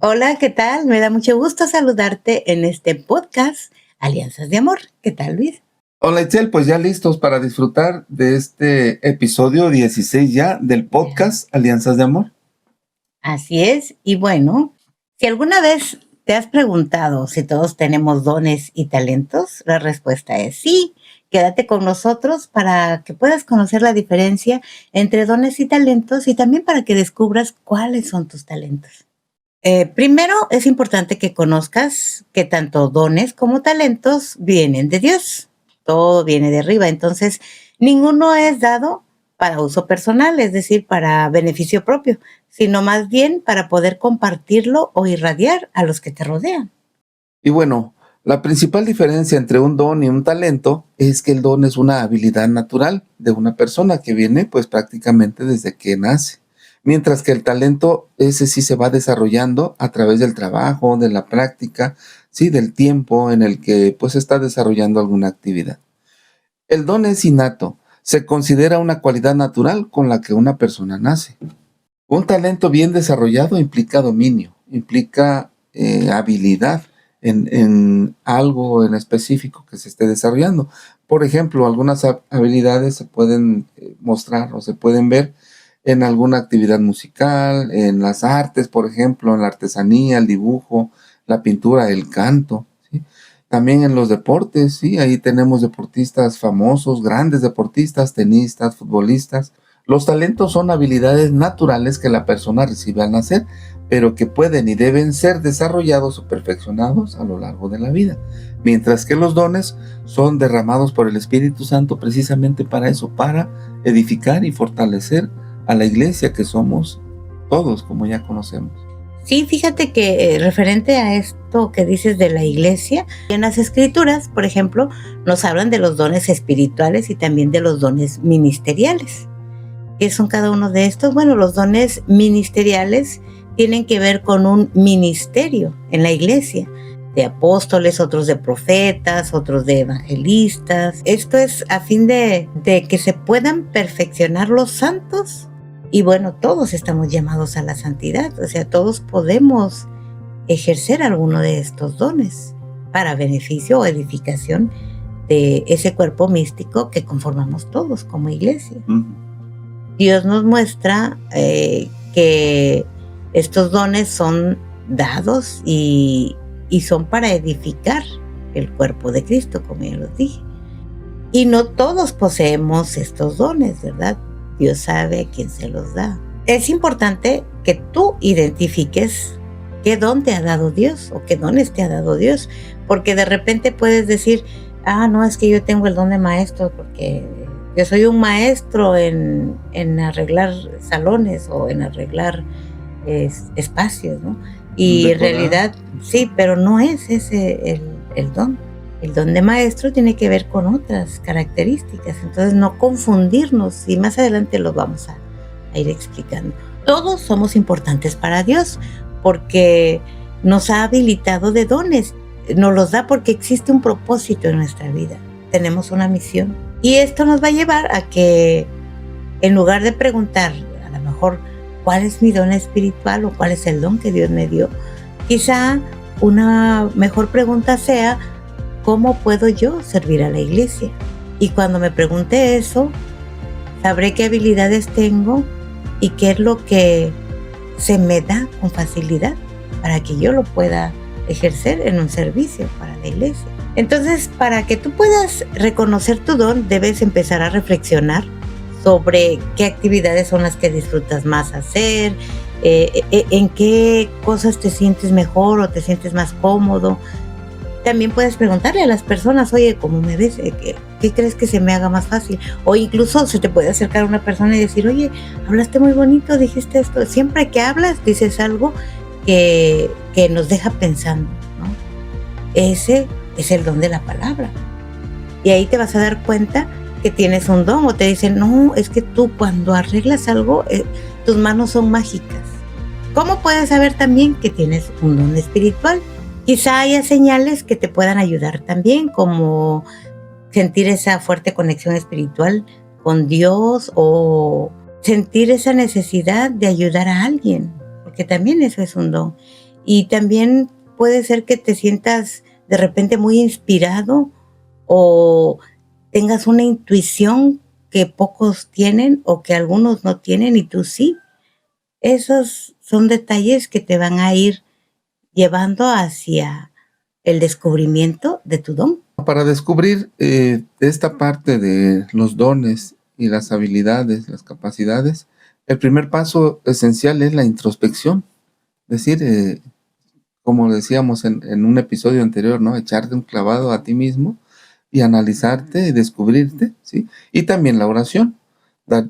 Hola, ¿qué tal? Me da mucho gusto saludarte en este podcast, Alianzas de Amor. ¿Qué tal, Luis? Hola Itzel, pues ya listos para disfrutar de este episodio 16 ya del Ya. podcast Alianzas de Amor. Así es. Y bueno, si alguna vez te has preguntado si todos tenemos dones y talentos, la respuesta es sí. Quédate con nosotros para que puedas conocer la diferencia entre dones y talentos y también para que descubras cuáles son tus talentos. Primero, es importante que conozcas que tanto dones como talentos vienen de Dios. Todo viene de arriba. Entonces, ninguno es dado para uso personal, es decir, para beneficio propio, sino más bien para poder compartirlo o irradiar a los que te rodean. Y bueno, la principal diferencia entre un don y un talento es que el don es una habilidad natural de una persona que viene pues prácticamente desde que nace. Mientras que el talento, ese sí se va desarrollando a través del trabajo, de la práctica, sí, del tiempo en el que pues está desarrollando alguna actividad. El don es innato, se considera una cualidad natural con la que una persona nace. Un talento bien desarrollado implica dominio, implica habilidad en algo en específico que se esté desarrollando. Por ejemplo, algunas habilidades se pueden mostrar o se pueden ver en alguna actividad musical, en las artes, por ejemplo, en la artesanía, el dibujo, la pintura, el canto, ¿sí? También en los deportes, sí, ahí tenemos deportistas famosos, grandes deportistas, tenistas, futbolistas. Los talentos son habilidades naturales que la persona recibe al nacer, pero que pueden y deben ser desarrollados o perfeccionados a lo largo de la vida. Mientras que los dones son derramados por el Espíritu Santo precisamente para eso, para edificar y fortalecer a la iglesia que somos todos, como ya conocemos. Sí, fíjate que referente a esto que dices de la iglesia, en las escrituras, por ejemplo, nos hablan de los dones espirituales y también de los dones ministeriales. ¿Qué son cada uno de estos? Bueno, los dones ministeriales tienen que ver con un ministerio en la iglesia, de apóstoles, otros de profetas, otros de evangelistas. Esto es a fin de que se puedan perfeccionar los santos. Y bueno, todos estamos llamados a la santidad, o sea, todos podemos ejercer alguno de estos dones para beneficio o edificación de ese cuerpo místico que conformamos todos como iglesia. Dios nos muestra que estos dones son dados y son para edificar el cuerpo de Cristo, como ya los dije. Y no todos poseemos estos dones, ¿verdad? Dios sabe a quién se los da. Es importante que tú identifiques qué don te ha dado Dios o qué dones te ha dado Dios, porque de repente puedes decir, no, es que yo tengo el don de maestro porque yo soy un maestro en arreglar salones o en arreglar espacios, ¿no? Y en realidad sí, pero no es ese el don. El don de maestro tiene que ver con otras características, entonces no confundirnos, y más adelante lo vamos a ir explicando. Todos somos importantes para Dios porque nos ha habilitado de dones, nos los da porque existe un propósito en nuestra vida, tenemos una misión. Y esto nos va a llevar a que en lugar de preguntar a lo mejor cuál es mi don espiritual o cuál es el don que Dios me dio, quizá una mejor pregunta sea, ¿cómo puedo yo servir a la iglesia? Y cuando me pregunte eso, sabré qué habilidades tengo y qué es lo que se me da con facilidad para que yo lo pueda ejercer en un servicio para la iglesia. Entonces, para que tú puedas reconocer tu don, debes empezar a reflexionar sobre qué actividades son las que disfrutas más hacer, en qué cosas te sientes mejor o te sientes más cómodo. También puedes preguntarle a las personas, oye, ¿cómo me ves? ¿Qué crees que se me haga más fácil? O incluso se te puede acercar una persona y decir, oye, hablaste muy bonito, dijiste esto. Siempre que hablas, dices algo que nos deja pensando, ¿no? Ese es el don de la palabra. Y ahí te vas a dar cuenta que tienes un don, o te dicen, no, es que tú cuando arreglas algo, tus manos son mágicas. ¿Cómo puedes saber también que tienes un don espiritual? Quizá haya señales que te puedan ayudar también, como sentir esa fuerte conexión espiritual con Dios o sentir esa necesidad de ayudar a alguien, porque también eso es un don. Y también puede ser que te sientas de repente muy inspirado o tengas una intuición que pocos tienen o que algunos no tienen y tú sí. Esos son detalles que te van a ir llevando hacia el descubrimiento de tu don. Para descubrir esta parte de los dones y las habilidades, las capacidades, el primer paso esencial es la introspección. Es decir, como decíamos en un episodio anterior, ¿no? Echarte un clavado a ti mismo y analizarte y descubrirte, ¿sí? Y también la oración.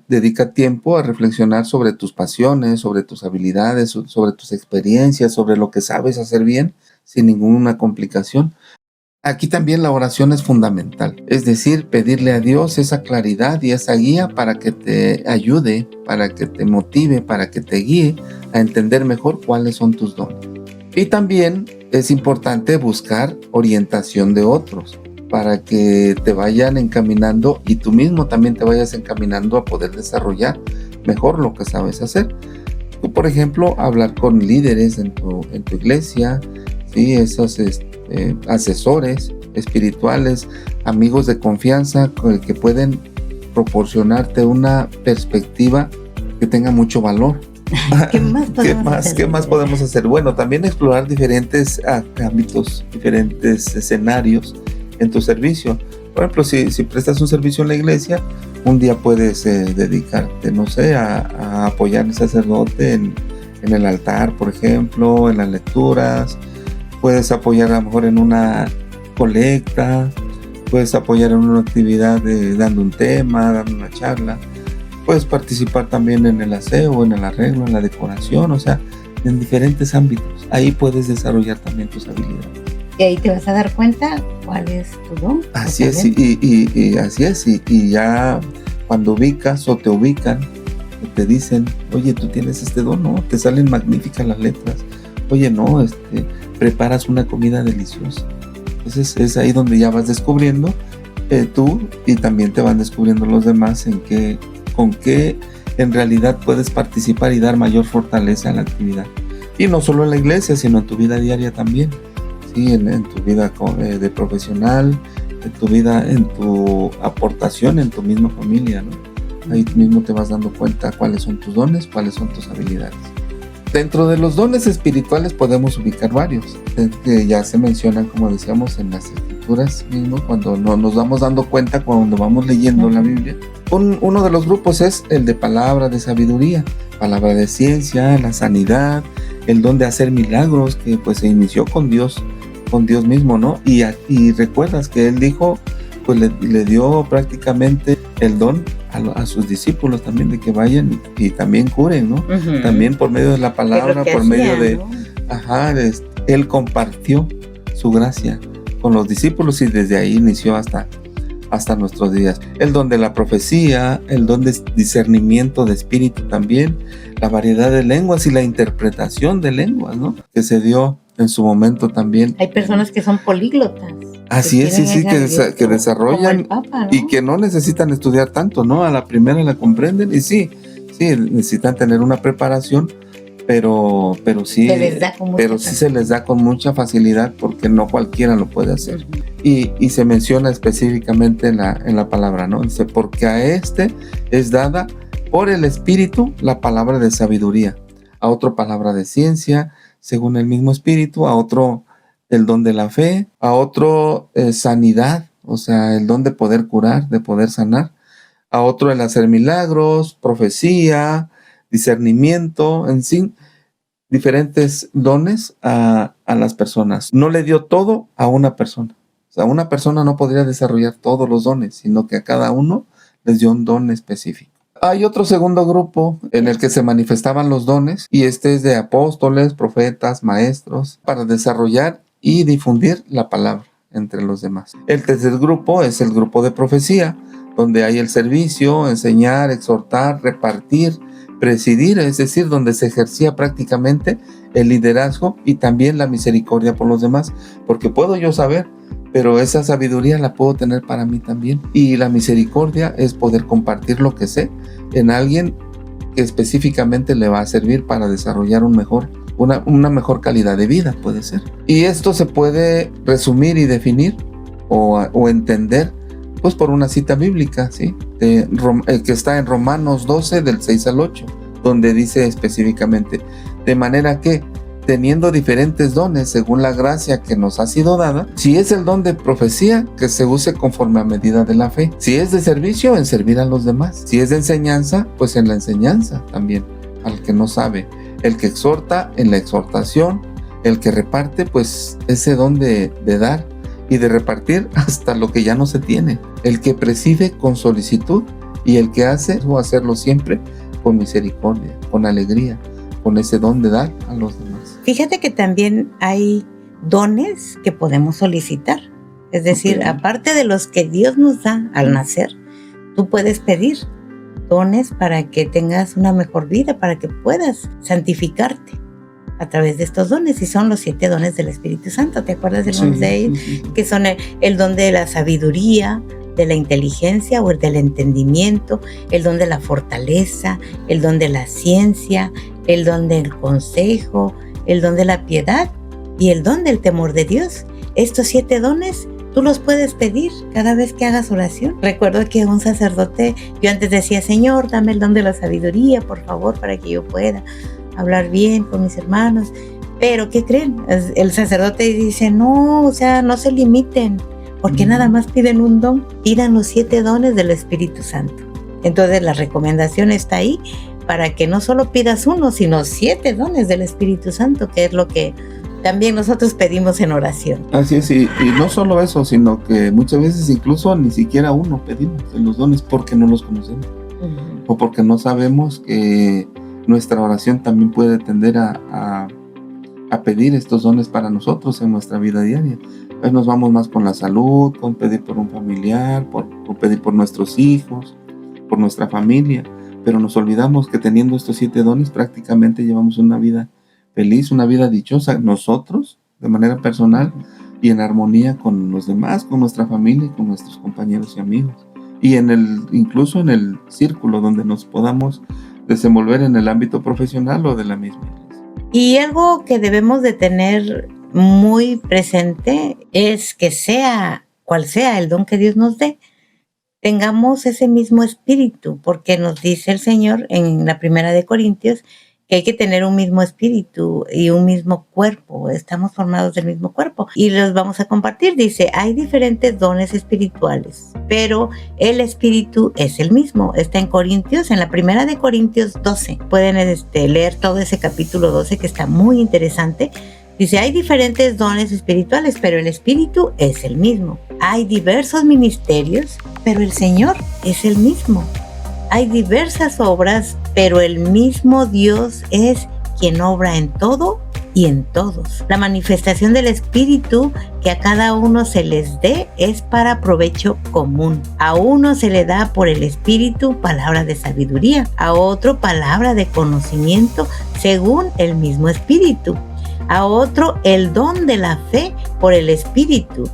Dedica tiempo a reflexionar sobre tus pasiones, sobre tus habilidades, sobre tus experiencias, sobre lo que sabes hacer bien, sin ninguna complicación. Aquí también la oración es fundamental, es decir, pedirle a Dios esa claridad y esa guía para que te ayude, para que te motive, para que te guíe a entender mejor cuáles son tus dones. Y también es importante buscar orientación de otros para que te vayan encaminando y tú mismo también te vayas encaminando a poder desarrollar mejor lo que sabes hacer. Tú, por ejemplo, hablar con líderes en tu iglesia, ¿sí? Esos asesores espirituales, amigos de confianza que pueden proporcionarte una perspectiva que tenga mucho valor. ¿Qué más podemos hacer? Bueno, también explorar diferentes ámbitos, diferentes escenarios en tu servicio. Por ejemplo, si prestas un servicio en la iglesia, un día puedes dedicarte, no sé, a apoyar al sacerdote en el altar, por ejemplo, en las lecturas. Puedes apoyar a lo mejor en una colecta, puedes apoyar en una actividad dando un tema, dando una charla. Puedes participar también en el aseo, en el arreglo, en la decoración, o sea, en diferentes ámbitos. Ahí puedes desarrollar también tus habilidades. Y ahí te vas a dar cuenta cuál es tu don. Así es, y así es, y ya cuando ubicas o te ubican, te dicen, oye, tú tienes este don, ¿no? Te salen magníficas las letras. Oye, no, preparas una comida deliciosa. Entonces es ahí donde ya vas descubriendo tú y también te van descubriendo los demás con qué en realidad puedes participar y dar mayor fortaleza a la actividad. Y no solo en la iglesia, sino en tu vida diaria también, ¿sí? En tu vida de profesional, en tu vida, en tu aportación, en tu misma familia, ¿no? Ahí mismo te vas dando cuenta cuáles son tus dones, cuáles son tus habilidades. Dentro de los dones espirituales podemos ubicar varios, que ya se mencionan, como decíamos, en las escrituras mismo, cuando nos vamos dando cuenta, cuando vamos leyendo la Biblia. Uno de los grupos es el de palabra de sabiduría, palabra de ciencia, la sanidad, el don de hacer milagros, que pues se inició con Dios mismo, ¿no? Y recuerdas que Él dijo, pues le dio prácticamente el don a sus discípulos también, de que vayan y también curen, ¿no? Uh-huh. También por medio de la palabra, por medio de... ¿no? Él compartió su gracia con los discípulos y desde ahí inició hasta nuestros días. El don de la profecía, el don de discernimiento de espíritu también, la variedad de lenguas y la interpretación de lenguas, ¿no? Que se dio en su momento también. Hay personas que son políglotas. Así es, sí, que desarrollan Papa, ¿no? Y que no necesitan estudiar tanto, ¿no? A la primera la comprenden y sí, necesitan tener una preparación, pero sí se les da con mucha facilidad porque no cualquiera lo puede hacer. Y se menciona específicamente en la palabra, ¿no? Dice, porque a es dada por el Espíritu la palabra de sabiduría, a otro palabra de ciencia, según el mismo Espíritu, a otro el don de la fe, a otro sanidad, o sea, el don de poder curar, de poder sanar, a otro el hacer milagros, profecía, discernimiento, en sí, diferentes dones a las personas. No le dio todo a una persona. O sea, una persona no podría desarrollar todos los dones, sino que a cada uno les dio un don específico. Hay otro segundo grupo en el que se manifestaban los dones, y es de apóstoles, profetas, maestros, para desarrollar y difundir la palabra entre los demás. El tercer grupo es el grupo de profecía, donde hay el servicio, enseñar, exhortar, repartir, presidir, es decir, donde se ejercía prácticamente el liderazgo y también la misericordia por los demás, porque puedo yo saber, pero esa sabiduría la puedo tener para mí también, y la misericordia es poder compartir lo que sé en alguien que específicamente le va a servir para desarrollar un mejor una mejor calidad de vida, puede ser. Y esto se puede resumir y definir o entender pues por una cita bíblica, ¿sí? Que está en Romanos 12 del 6 al 8, donde dice específicamente: de manera que, teniendo diferentes dones según la gracia que nos ha sido dada, si es el don de profecía, que se use conforme a medida de la fe; si es de servicio, en servir a los demás; si es de enseñanza, pues en la enseñanza también al que no sabe; el que exhorta, en la exhortación; el que reparte, pues ese don de dar y de repartir hasta lo que ya no se tiene; el que preside, con solicitud; y el que hace, o hacerlo siempre con misericordia, con alegría, con ese don de dar a los demás. Fíjate que también hay dones que podemos solicitar. Es decir, aparte de los que Dios nos da al nacer, tú puedes pedir dones para que tengas una mejor vida, para que puedas santificarte a través de estos dones. Y son los 7 dones del Espíritu Santo. ¿Te acuerdas de los de ellos? Que son el don de la sabiduría, de la inteligencia o el del entendimiento, el don de la fortaleza, el don de la ciencia, el don del consejo, el don de la piedad y el don del temor de Dios. Estos 7 dones tú los puedes pedir cada vez que hagas oración. Recuerdo que un sacerdote, yo antes decía: Señor, dame el don de la sabiduría, por favor, para que yo pueda hablar bien con mis hermanos. Pero, ¿qué creen? El sacerdote dice: no, o sea, no se limiten, porque nada más piden un don, pidan los 7 dones del Espíritu Santo. Entonces la recomendación está ahí, para que no solo pidas uno, sino 7 dones del Espíritu Santo, que es lo que también nosotros pedimos en oración. Así es, y no solo eso, sino que muchas veces incluso ni siquiera uno pedimos en los dones porque no los conocemos, o porque no sabemos que nuestra oración también puede tender a pedir estos dones para nosotros en nuestra vida diaria. Pues nos vamos más con la salud, con pedir por un familiar, por pedir por nuestros hijos, por nuestra familia, pero nos olvidamos que teniendo estos 7 dones prácticamente llevamos una vida feliz, una vida dichosa, nosotros de manera personal y en armonía con los demás, con nuestra familia y con nuestros compañeros y amigos, y incluso en el círculo donde nos podamos desenvolver en el ámbito profesional o de la misma iglesia. Y algo que debemos de tener muy presente es que sea cual sea el don que Dios nos dé, tengamos ese mismo espíritu, porque nos dice el Señor en la 1 de Corintios que hay que tener un mismo espíritu y un mismo cuerpo. Estamos formados del mismo cuerpo y los vamos a compartir. Dice: hay diferentes dones espirituales, pero el espíritu es el mismo. Está en Corintios, en la 1 de Corintios 12. Pueden leer todo ese capítulo 12, que está muy interesante. Dice: hay diferentes dones espirituales, pero el Espíritu es el mismo. Hay diversos ministerios, pero el Señor es el mismo. Hay diversas obras, pero el mismo Dios es quien obra en todo y en todos. La manifestación del Espíritu que a cada uno se les dé es para provecho común. A uno se le da por el Espíritu palabra de sabiduría, a otro palabra de conocimiento según el mismo Espíritu, a otro el don de la fe por el Espíritu,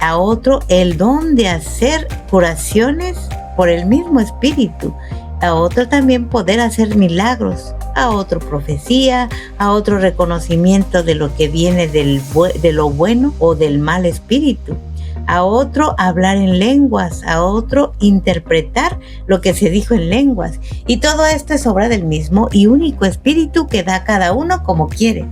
a otro el don de hacer curaciones por el mismo Espíritu, a otro también poder hacer milagros, a otro profecía, a otro reconocimiento de lo que viene de lo bueno o del mal espíritu, a otro hablar en lenguas, a otro interpretar lo que se dijo en lenguas. Y todo esto es obra del mismo y único Espíritu que da a cada uno como quiere.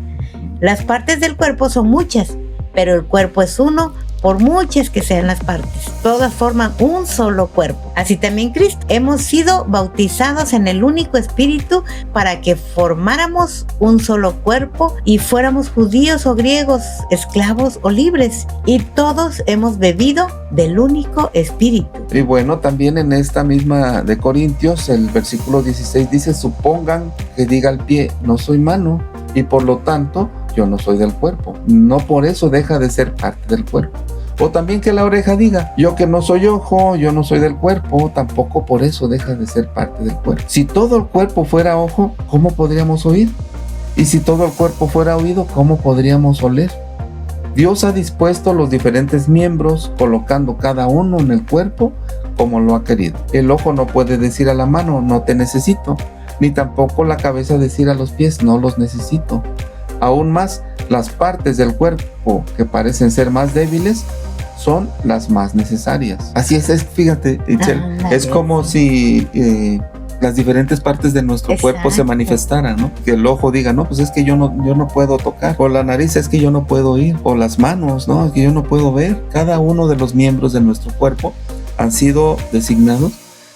Las partes del cuerpo son muchas, pero el cuerpo es uno, por muchas que sean las partes. Todas forman un solo cuerpo. Así también Cristo. Hemos sido bautizados en el único Espíritu para que formáramos un solo cuerpo y fuéramos judíos o griegos, esclavos o libres. Y todos hemos bebido del único Espíritu. Y bueno, también en esta misma de Corintios, el versículo 16 dice: supongan que diga el pie, no soy mano, y por lo tanto yo no soy del cuerpo. No por eso deja de ser parte del cuerpo. O también que la oreja diga: yo que no soy ojo, yo no soy del cuerpo. Tampoco por eso deja de ser parte del cuerpo. Si todo el cuerpo fuera ojo, ¿cómo podríamos oír? Y si todo el cuerpo fuera oído, ¿cómo podríamos oler? Dios ha dispuesto los diferentes miembros, colocando cada uno en el cuerpo como lo ha querido. El ojo no puede decir a la mano: no te necesito, ni tampoco la cabeza decir a los pies: no los necesito. Aún más, las partes del cuerpo que parecen ser más débiles son las más necesarias. Así es fíjate, Itzel, es como si las diferentes partes de nuestro cuerpo se manifestaran, ¿no? Que el ojo diga, no, pues es que yo no puedo tocar, o la nariz es que yo no puedo oír, o las manos, no, es que yo no puedo ver. Cada uno de los miembros de nuestro cuerpo han sido designados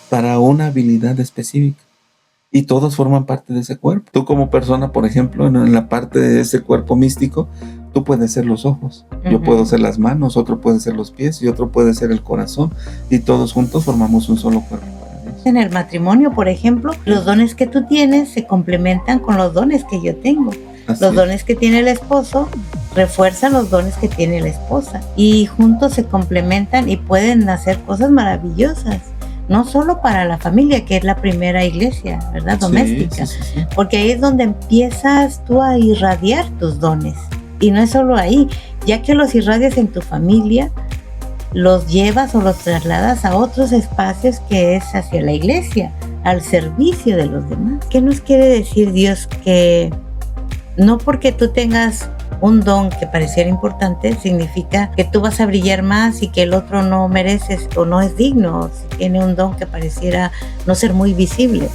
para una habilidad específica. Y todos forman parte de ese cuerpo. Tú como persona, por ejemplo, en la parte de ese cuerpo místico, tú puedes ser los ojos, yo puedo ser las manos, otro puede ser los pies y otro puede ser el corazón. Y todos juntos formamos un solo cuerpo para Dios. En el matrimonio, por ejemplo, los dones que tú tienes se complementan con los dones que yo tengo. Los dones que tiene el esposo refuerzan los dones que tiene la esposa. Y juntos se complementan y pueden hacer cosas maravillosas. No solo para la familia, que es la primera iglesia, ¿verdad? Doméstica. Sí. Porque ahí es donde empiezas tú a irradiar tus dones. Y no es solo ahí, ya que los irradias en tu familia, los llevas o los trasladas a otros espacios que es hacia la iglesia, al servicio de los demás. ¿Qué nos quiere decir Dios? Que no porque tú tengas un don que pareciera importante significa que tú vas a brillar más y que el otro no merece o no es digno, si tiene un don que pareciera no ser muy visible.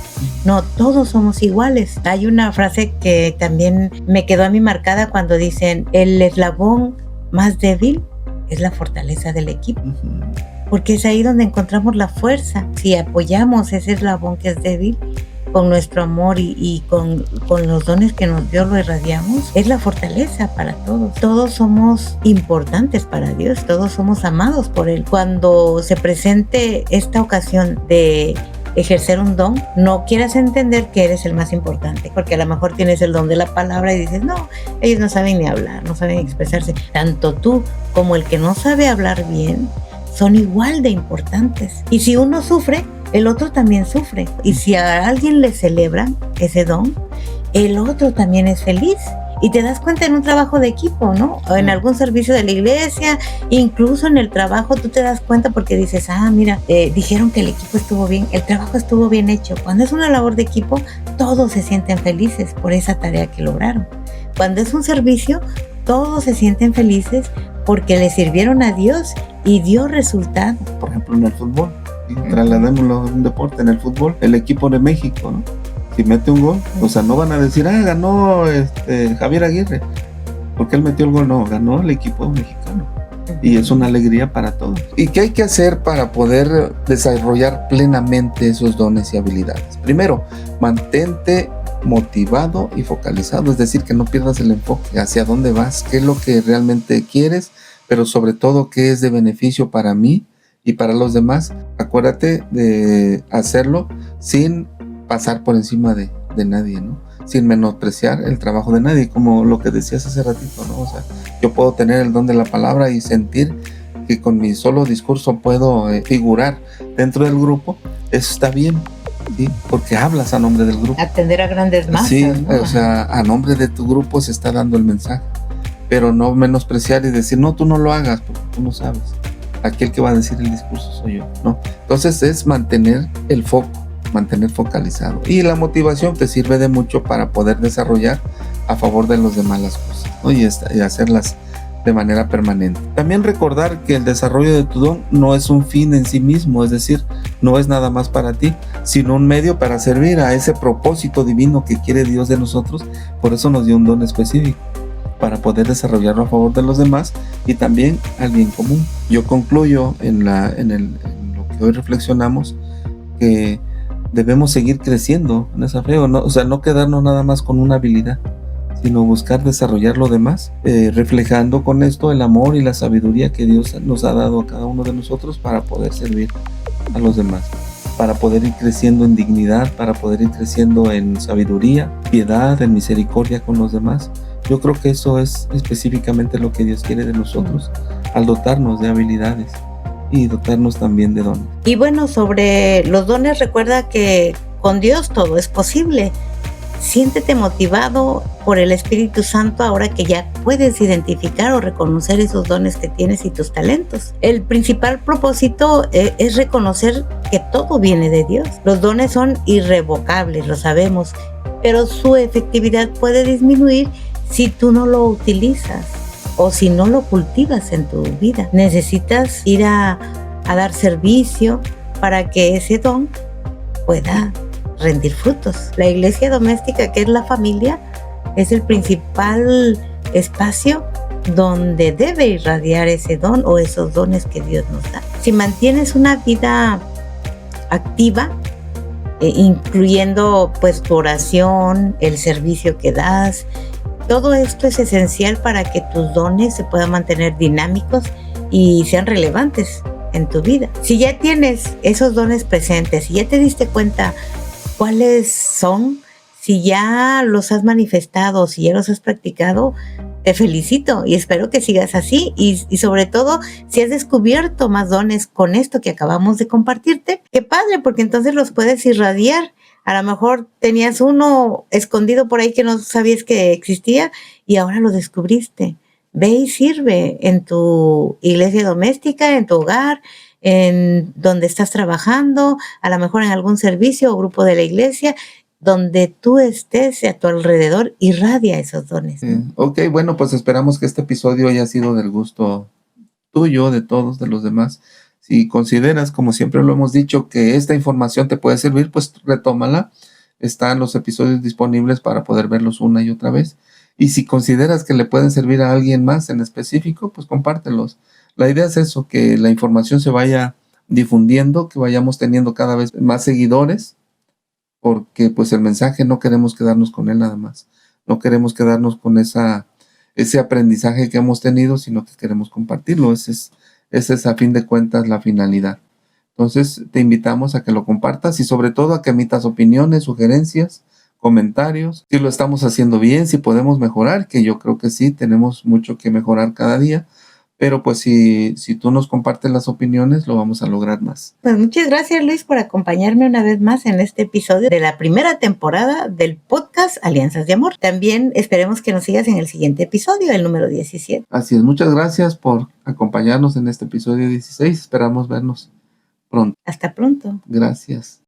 No, todos somos iguales. Hay una frase que también me quedó a mí marcada cuando dicen: el eslabón más débil es la fortaleza del equipo. Porque es ahí donde encontramos la fuerza. Si apoyamos ese eslabón que es débil, con nuestro amor y con los dones que nos dio, lo irradiamos, es la fortaleza para todos. Todos somos importantes para Dios, todos somos amados por Él. Cuando se presente esta ocasión de ejercer un don, no quieras entender que eres el más importante, porque a lo mejor tienes el don de la palabra y dices, no, ellos no saben ni hablar, no saben expresarse. Tanto tú como el que no sabe hablar bien son igual de importantes. Y si uno sufre, el otro también sufre. Y si a alguien le celebra ese don, el otro también es feliz. Y te das cuenta en un trabajo de equipo, ¿no? O en algún servicio de la iglesia, incluso en el trabajo tú te das cuenta porque dices, mira, dijeron que el equipo estuvo bien, el trabajo estuvo bien hecho. Cuando es una labor de equipo, todos se sienten felices por esa tarea que lograron. Cuando es un servicio, todos se sienten felices porque le sirvieron a Dios y dio resultado. Por ejemplo, en el fútbol. Trasladémoslo a un deporte, en el fútbol, el equipo de México, ¿no? Si mete un gol, o sea, no van a decir, ganó Javier Aguirre, porque él metió el gol. No, ganó el equipo mexicano. Y es una alegría para todos. ¿Y qué hay que hacer para poder desarrollar plenamente esos dones y habilidades? Primero, mantente motivado y focalizado, es decir, que no pierdas el enfoque hacia dónde vas, qué es lo que realmente quieres, pero sobre todo qué es de beneficio para mí y para los demás. Acuérdate de hacerlo sin pasar por encima de nadie, ¿no? Sin menospreciar el trabajo de nadie, como lo que decías hace ratito, ¿no? O sea, yo puedo tener el don de la palabra y sentir que con mi solo discurso puedo figurar dentro del grupo. Eso está bien, ¿sí? Porque hablas a nombre del grupo. Atender a grandes masas, sí, ¿no? O sea, a nombre de tu grupo se está dando el mensaje, pero no menospreciar y decir, no, tú no lo hagas porque tú no sabes. Aquí el que va a decir el discurso soy yo, ¿no? Entonces es mantener el foco, mantener focalizado. Y la motivación te sirve de mucho para poder desarrollar a favor de los demás las cosas, ¿no? Y hacerlas de manera permanente. También recordar que el desarrollo de tu don no es un fin en sí mismo, es decir, no es nada más para ti, sino un medio para servir a ese propósito divino que quiere Dios de nosotros. Por eso nos dio un don específico, para poder desarrollarlo a favor de los demás y también al bien común. Yo concluyo en lo que hoy reflexionamos, que debemos seguir creciendo en esa fe, ¿no? O sea, no quedarnos nada más con una habilidad, sino buscar desarrollar lo demás, reflejando con esto el amor y la sabiduría que Dios nos ha dado a cada uno de nosotros para poder servir a los demás, para poder ir creciendo en dignidad, para poder ir creciendo en sabiduría, piedad, en misericordia con los demás. Yo creo que eso es específicamente lo que Dios quiere de nosotros, al dotarnos de habilidades y dotarnos también de dones. Y bueno, sobre los dones, recuerda que con Dios todo es posible. Siéntete motivado por el Espíritu Santo ahora que ya puedes identificar o reconocer esos dones que tienes y tus talentos. El principal propósito es reconocer que todo viene de Dios. Los dones son irrevocables, lo sabemos, pero su efectividad puede disminuir si tú no lo utilizas o si no lo cultivas en tu vida. Necesitas ir a dar servicio para que ese don pueda rendir frutos. La iglesia doméstica, que es la familia, es el principal espacio donde debe irradiar ese don o esos dones que Dios nos da. Si mantienes una vida activa, incluyendo pues tu oración, el servicio que das, todo esto es esencial para que tus dones se puedan mantener dinámicos y sean relevantes en tu vida. Si ya tienes esos dones presentes, si ya te diste cuenta cuáles son, si ya los has manifestado, si ya los has practicado, te felicito y espero que sigas así y sobre todo si has descubierto más dones con esto que acabamos de compartirte, qué padre, porque entonces los puedes irradiar. A lo mejor tenías uno escondido por ahí que no sabías que existía y ahora lo descubriste. Ve y sirve en tu iglesia doméstica, en tu hogar, en donde estás trabajando, a lo mejor en algún servicio o grupo de la iglesia. Donde tú estés a tu alrededor, irradia esos dones. Ok, bueno, pues esperamos que este episodio haya sido del gusto tuyo, de todos, de los demás. Si consideras, como siempre lo hemos dicho, que esta información te puede servir, pues retómala. Están los episodios disponibles para poder verlos una y otra vez. Y si consideras que le pueden servir a alguien más en específico, pues compártelos. La idea es eso, que la información se vaya difundiendo, que vayamos teniendo cada vez más seguidores, porque pues el mensaje no queremos quedarnos con él nada más. No queremos quedarnos con ese aprendizaje que hemos tenido, sino que queremos compartirlo. Esa es a fin de cuentas la finalidad. Entonces te invitamos a que lo compartas y sobre todo a que emitas opiniones, sugerencias, comentarios, si lo estamos haciendo bien, si podemos mejorar, que yo creo que sí, tenemos mucho que mejorar cada día. Pero pues si tú nos compartes las opiniones, lo vamos a lograr más. Pues muchas gracias, Luis, por acompañarme una vez más en este episodio de la primera temporada del podcast Alianzas de Amor. También esperemos que nos sigas en el siguiente episodio, el número 17. Así es, muchas gracias por acompañarnos en este episodio 16. Esperamos vernos pronto. Hasta pronto. Gracias.